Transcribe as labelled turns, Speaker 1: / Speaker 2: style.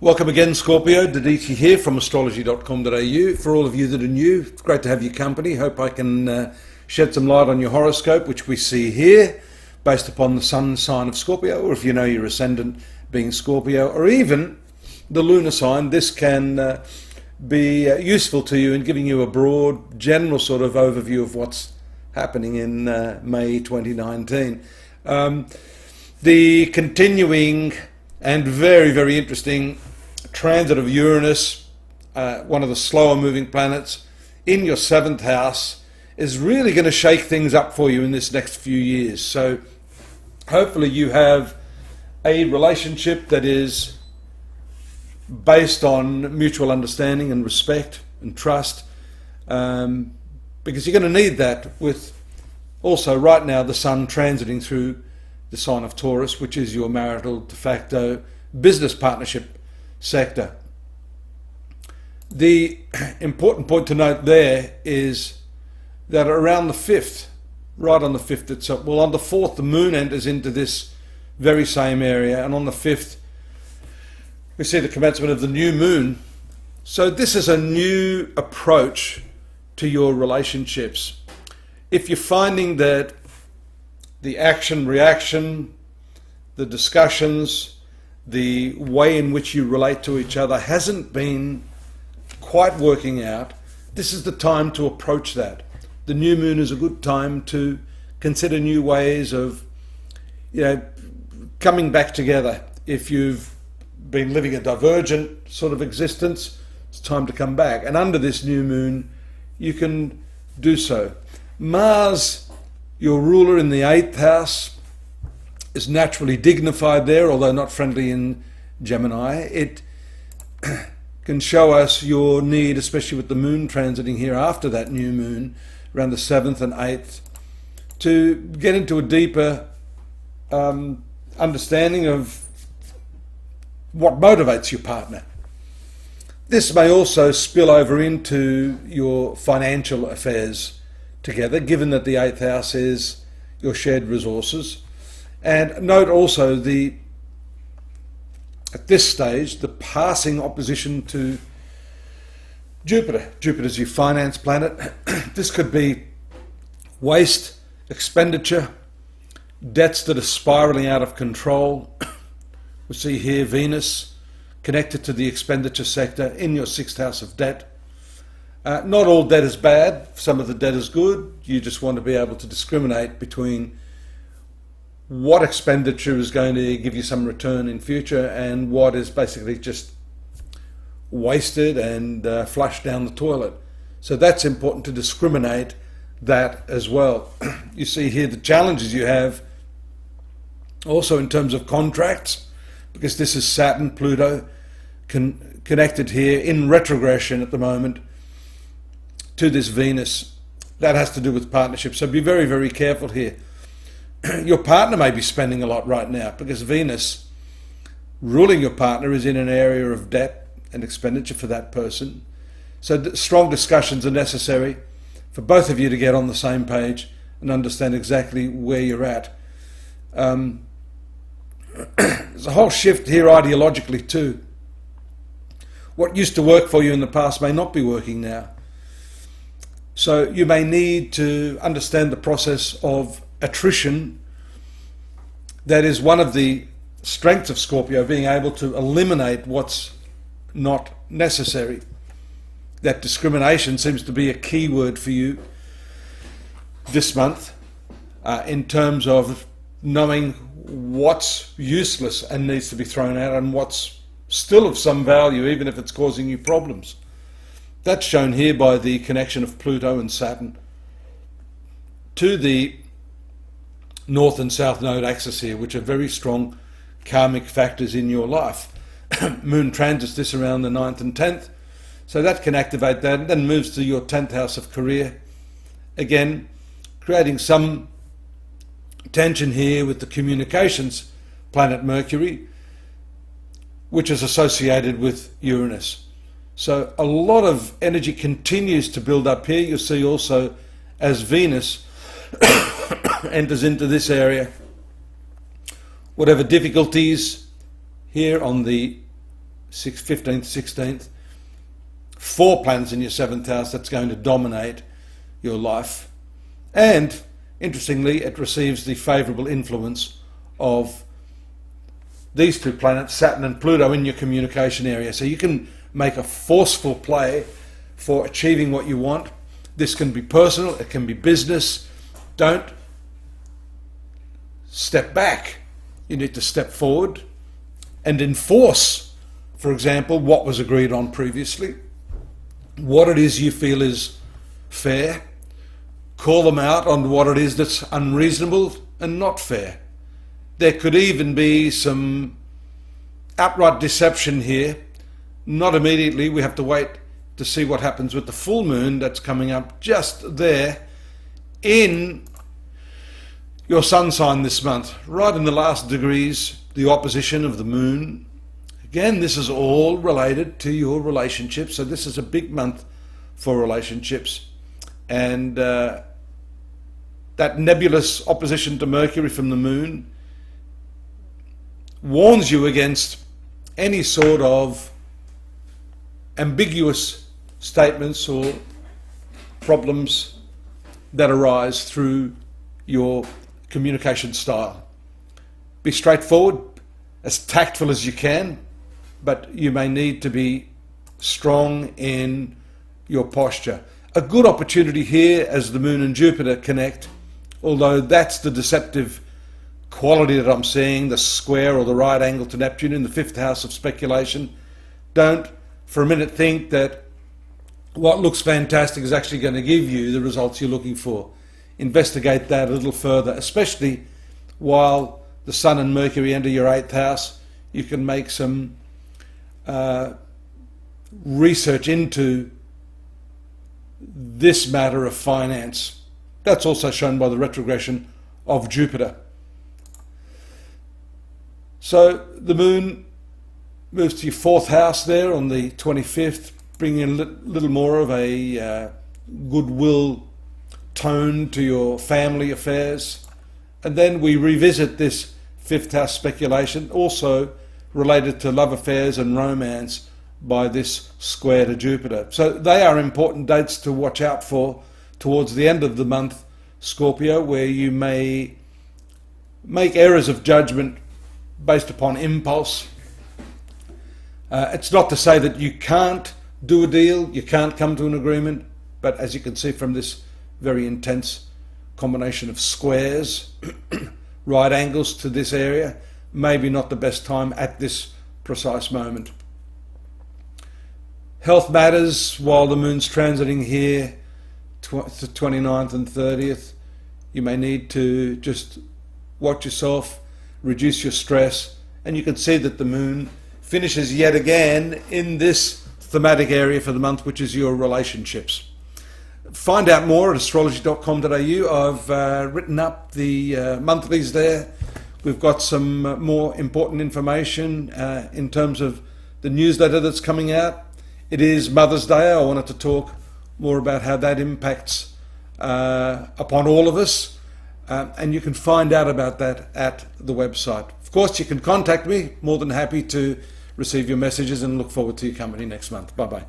Speaker 1: Welcome again, Scorpio. Dadichi here from astrology.com.au. For all of you that are new, it's great to have your company. Hope I can shed some light on your horoscope, which we see here, based upon the sun sign of Scorpio, or if you know your ascendant being Scorpio, or even the lunar sign. This can be useful to you in giving you a broad, general sort of overview of what's happening in May 2019. The continuing and very, very interesting transit of Uranus, one of the slower moving planets, in your 7th house, is really going to shake things up for you in this next few years. So hopefully you have a relationship that is based on mutual understanding and respect and trust, because you're going to need that with also right now the sun transiting through the sign of Taurus, which is your marital de facto business partnership sector. The important point to note there is that around the 5th, right on the 5th itself, well, on the 4th the moon enters into this very same area, and on the 5th we see the commencement of the new moon. So this is a new approach to your relationships. If you're finding that the action, reaction, the discussions, the way in which you relate to each other hasn't been quite working out, this is the time to approach that. The new moon is a good time to consider new ways of, coming back together. If you've been living a divergent sort of existence, it's time to come back. And under this new moon, you can do so. Mars, your ruler in the 8th house, is naturally dignified there, although not friendly in Gemini. It can show us your need, especially with the moon transiting here after that new moon, around the 7th and 8th, to get into a deeper understanding of what motivates your partner. This may also spill over into your financial affairs together, given that the 8th house is your shared resources. And note also at this stage, the passing opposition to Jupiter. Jupiter's your finance planet. This could be waste, expenditure, debts that are spiraling out of control. We see here Venus connected to the expenditure sector in your 6th house of debt. Not all debt is bad, some of the debt is good. You just want to be able to discriminate between what expenditure is going to give you some return in future and what is basically just wasted and flushed down the toilet. So that's important to discriminate that as well. You see here the challenges you have also in terms of contracts, because this is Saturn, Pluto, connected here in retrogression at the moment to this Venus. That has to do with partnerships. So be very, very careful here. Your partner may be spending a lot right now because Venus ruling your partner is in an area of debt and expenditure for that person. So strong discussions are necessary for both of you to get on the same page and understand exactly where you're at. There's a whole shift here ideologically too. What used to work for you in the past may not be working now. So you may need to understand the process of attrition. That is one of the strengths of Scorpio, being able to eliminate what's not necessary. That discrimination seems to be a key word for you this month, in terms of knowing what's useless and needs to be thrown out and what's still of some value, even if it's causing you problems. That's shown here by the connection of Pluto and Saturn to the North and South Node axis here, which are very strong karmic factors in your life. Moon transits this around the 9th and 10th, so that can activate that, and then moves to your 10th house of career. Again, creating some tension here with the communications planet Mercury, which is associated with Uranus. So a lot of energy continues to build up here. You'll see also as Venus enters into this area, whatever difficulties here on the 15th, 16th. 4 planets in your 7th house, that's going to dominate your life. And interestingly, it receives the favourable influence of these 2 planets, Saturn and Pluto, in your communication area. So you can make a forceful play for achieving what you want. This can be personal, it can be business. Don't step back. You need to step forward and enforce, for example, what was agreed on previously, what it is you feel is fair. Call them out on what it is that's unreasonable and not fair. There could even be some outright deception here. Not immediately. We have to wait to see what happens with the full moon that's coming up just there in your sun sign this month, right in the last degrees, the opposition of the moon. Again, this is all related to your relationships, so this is a big month for relationships. And that nebulous opposition to Mercury from the moon warns you against any sort of ambiguous statements or problems that arise through your communication style. Be straightforward, as tactful as you can, but you may need to be strong in your posture. A good opportunity here as the Moon and Jupiter connect, although that's the deceptive quality that I'm seeing, the square or the right angle to Neptune in the 5th house of speculation. Don't for a minute think that what looks fantastic is actually going to give you the results you're looking for. Investigate that a little further, especially while the Sun and Mercury enter your 8th house. You can make some research into this matter of finance. That's also shown by the retrogression of Jupiter. So the moon moves to your 4th house there on the 25th, bringing a little more of a goodwill tone to your family affairs. And then we revisit this 5th house speculation, also related to love affairs and romance, by this square to Jupiter. So they are important dates to watch out for towards the end of the month, Scorpio, where you may make errors of judgment based upon impulse. It's not to say that you can't do a deal, you can't come to an agreement, but as you can see from this very intense combination of squares, right angles to this area, maybe not the best time at this precise moment. Health matters while the moon's transiting here, the 29th and 30th. You may need to just watch yourself, reduce your stress, and you can see that the moon finishes yet again in this thematic area for the month, which is your relationships. Find out more at astrology.com.au. I've written up the monthlies there. We've got some more important information in terms of the newsletter that's coming out. It is Mother's Day. I wanted to talk more about how that impacts upon all of us. And you can find out about that at the website. Of course, you can contact me. More than happy to receive your messages and look forward to your company next month. Bye-bye.